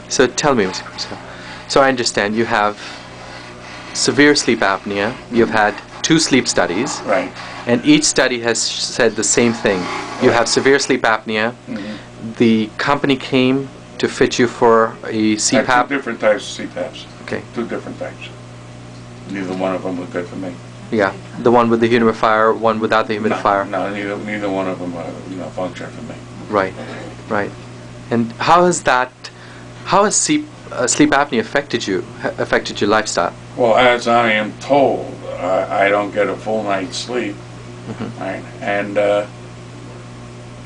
So tell me, Mr. Crusoe. So I understand you have severe sleep apnea. You've had 2 sleep studies. Right. And each study has said the same thing. You have severe sleep apnea. The company came to fit you for a CPAP. I had 2 different types of CPAPs. Okay. 2 different types. Neither one of them were good for me. Yeah. The one with the humidifier, one without the humidifier. No, neither one of them functioned for me. Right. Right. And how has sleep apnea affected your lifestyle? Well, as I am told, I don't get a full night's sleep, right? And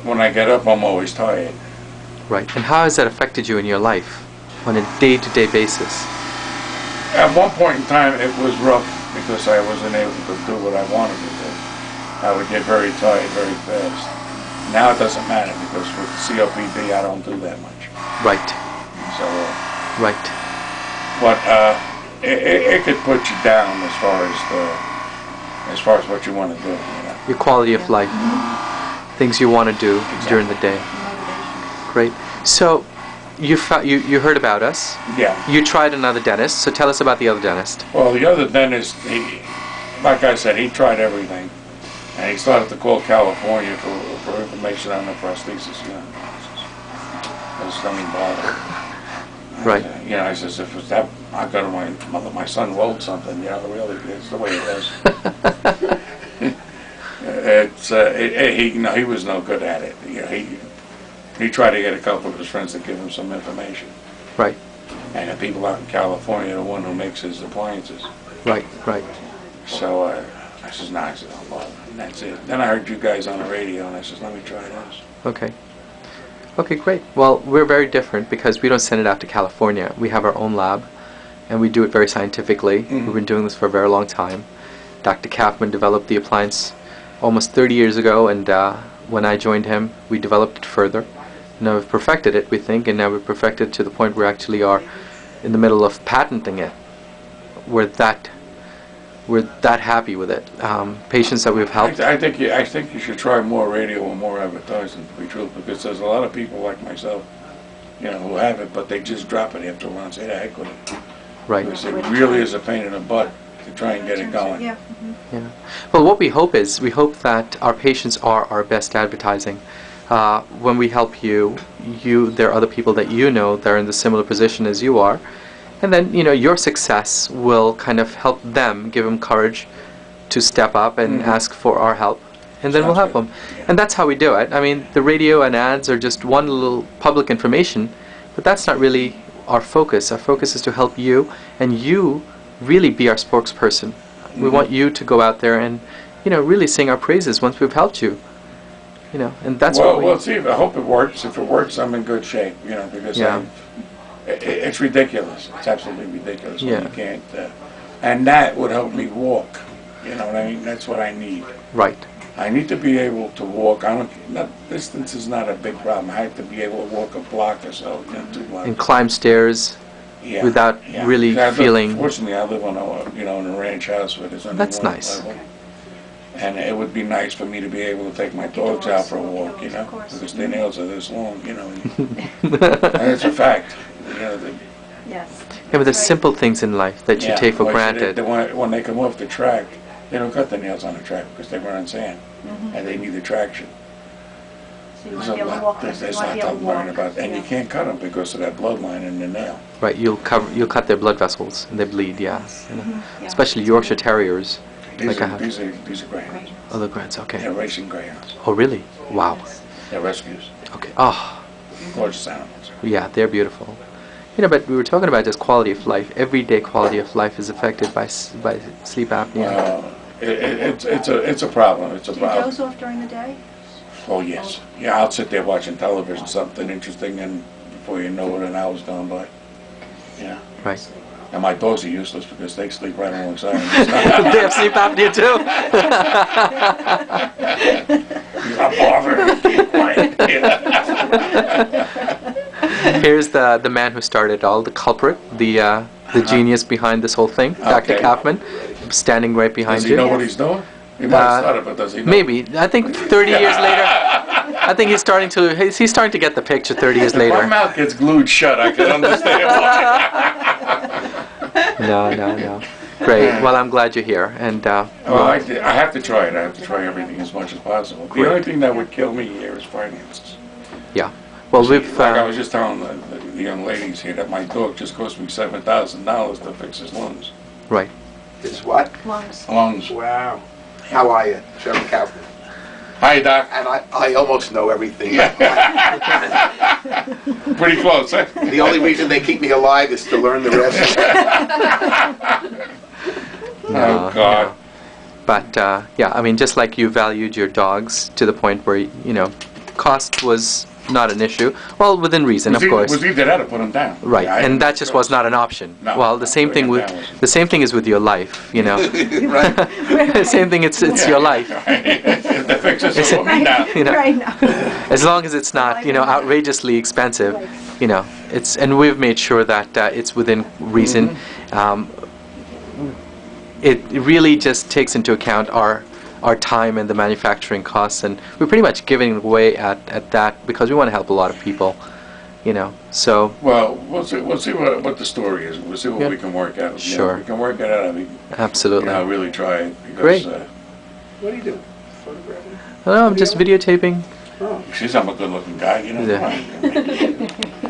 when I get up, I'm always tired. Right. And how has that affected you in your life on a day-to-day basis? At one point in time, it was rough because I wasn't able to do what I wanted to do. I would get very tired very fast. Now it doesn't matter because with COPD, I don't do that much. Right. So. Right. But it could put you down as far as what you want to do. Your quality of life, things you want to do during the day. Great. So you heard about us. Yeah. You tried another dentist. So tell us about the other dentist. Well, the other dentist, like I said, he tried everything, and he started to call California for information on the prosthesis. I just don't even bother. Right. I says, if it's that, I got my son rolled something. Really, it's the way it is. He was no good at it. He tried to get a couple of his friends to give him some information. Right. And the people out in California are the one who makes his appliances. Right. Right. So I says, I said, oh, well, and that's it. Then I heard you guys on the radio, and I says, let me try this. Okay. Okay, great. Well, we're very different because we don't send it out to California. We have our own lab, and we do it very scientifically. We've been doing this for a very long time. Dr. Kaufman developed the appliance almost 30 years ago, and when I joined him, we developed it further. Now we've perfected it, we think, and now we've perfected it to the point where we actually are in the middle of patenting it. We're that happy with it. Patients that we've helped. I think you should try more radio and more advertising, to be true, because there's a lot of people like myself, who have it, but they just drop it after a while and say, the heck with it. Right. Because it really is a pain in the butt to try and get it going. Yeah. Yeah. Well, what we hope that our patients are our best advertising. When we help you, there are other people that that are in the similar position as you are. And then, your success will kind of help them, give them courage to step up and ask for our help. And then we'll help them. And that's how we do it. I mean, the radio and ads are just one little public information, but that's not really our focus. Our focus is to help you, and you really be our spokesperson. We want you to go out there and, really sing our praises once we've helped you. And that's Well, see, I hope it works. If it works, I'm in good shape, because it's ridiculous. It's absolutely ridiculous when you can't. And that would help me walk. You know what I mean? That's what I need. Right. I need to be able to walk. Distance is not a big problem. I have to be able to walk a block or so, 2 blocks. And climb stairs without really feeling. Fortunately, I live on in a ranch house where there's only That's one nice. level. And it would be nice for me to be able to take my dogs out for a walk, because their nails are this long, and it's a fact. Yes. Yeah, but there's simple things in life that you take for granted. When they come off the track, they don't cut their nails on the track because they run on sand, and they need the traction. So you want to be able to walk. There's not to learn about, and you can't cut them because of that bloodline in the nail. Right, you'll cut their blood vessels and they bleed. Especially Yorkshire Terriers. These are greyhounds. Oh, the greyhounds. Okay. They're racing greyhounds. Oh, really? Wow. They're rescues. Okay. Oh. Gorgeous animals. Yeah, they're beautiful. But we were talking about just quality of life. Everyday quality of life is affected by sleep apnea. It's a problem. It's a problem. Do you doze off during the day? Oh yes. Yeah, I'll sit there watching television, something interesting, and before you know it, an hour's gone by. Yeah. Right. And my dogs are useless because they sleep right alongside me. They have sleep apnea too. You're not bothering. Keep quiet. Here's the man who started it all, the culprit, the genius behind this whole thing, Dr. Kaufman, standing right behind you. Does he know what he's doing? He might have started, but does he know? Maybe. I think 30 years later, I think he's starting to get the picture 30 years If my later. mouth gets glued shut, I can understand why. No. Great. Well, I'm glad you're here, and Well, I have to try it. I have to try everything as much as possible. Great. The only thing that would kill me here is finances. yeah. Well, we've Like I was just telling the young ladies here that my dog just cost me $7,000 to fix his lungs. right. It's what? Lungs. Lungs. Wow. How are you, Sheriff Kaufman? Hi, Doc. And I almost know everything. Pretty close, eh? The only reason they keep me alive is to learn the rest. Oh, God. But yeah, I mean, just like you valued your dogs to the point where cost was not an issue. Well, within reason, of course. Was either that or put them down. Right, Yeah, I and didn't that just was choice. not an option. No, well, the same thing putting with it down the same thing is with your life. Right. The same thing. It's your life. If they fix it, so put me down. You know, Right now. as long as it's not outrageously expensive, it's, and we've made sure that it's within reason. It really just takes into account our time and the manufacturing costs, and we're pretty much giving away at that because we want to help a lot of people, so Well, we'll see what the story is. We'll see what Yeah. we can work out. Sure. If we can work it out, absolutely. I'll really try it. Because, Great. What are you doing? Photographing? Oh, I'm just videotaping. Oh. Since I'm a good-looking guy, Yeah. fine.